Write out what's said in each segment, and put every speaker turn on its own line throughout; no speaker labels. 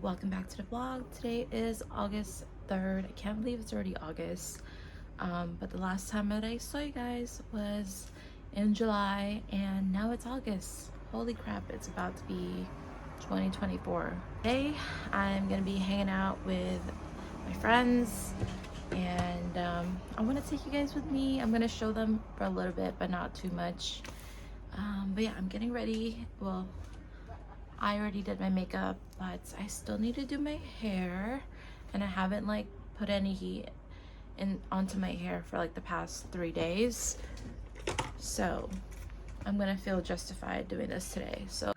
welcome back to the vlog. Today is August 3rd. I can't believe it's already August. But the last time that I saw you guys was in July and now it's August. Holy crap, it's about to be 2024. Today I'm gonna be hanging out with my friends and I want to take you guys with me. I'm gonna show them for a little bit but not too much. But yeah, I'm getting ready. Well, I already did my makeup, but I still need to do my hair, and I haven't like put any heat onto my hair for like the past 3 days, so I'm gonna feel justified doing this today. So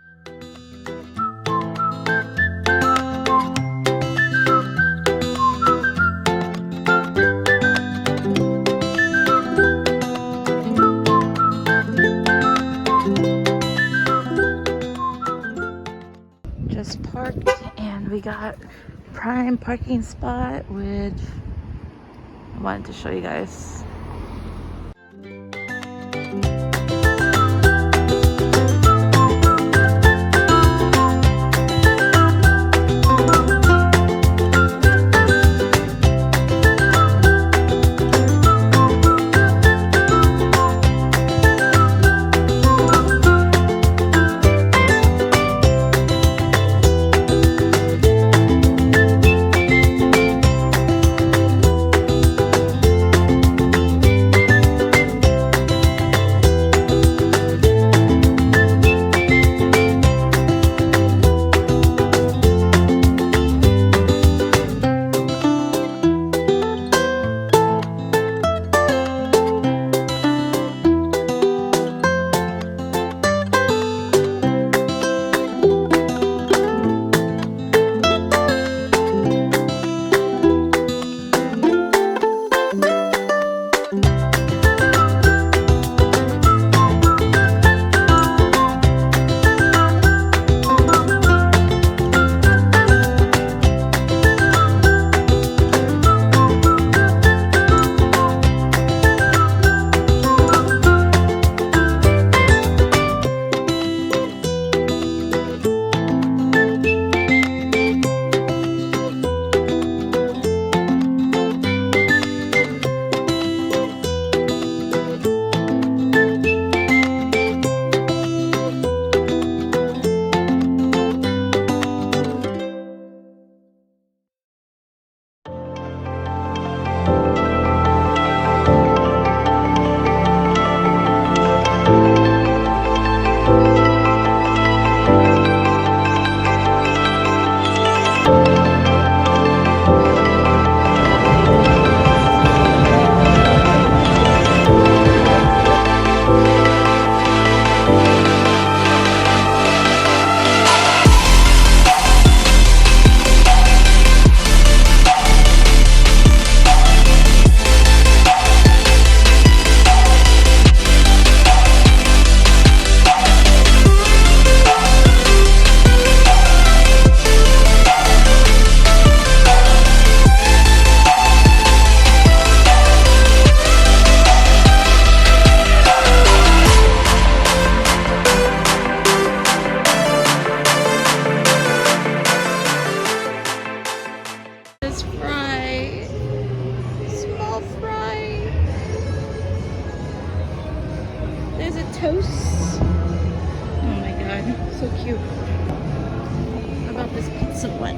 just parked and we got prime parking spot, which I wanted to show you guys. Toast. Oh my god, so cute. How about this pizza one?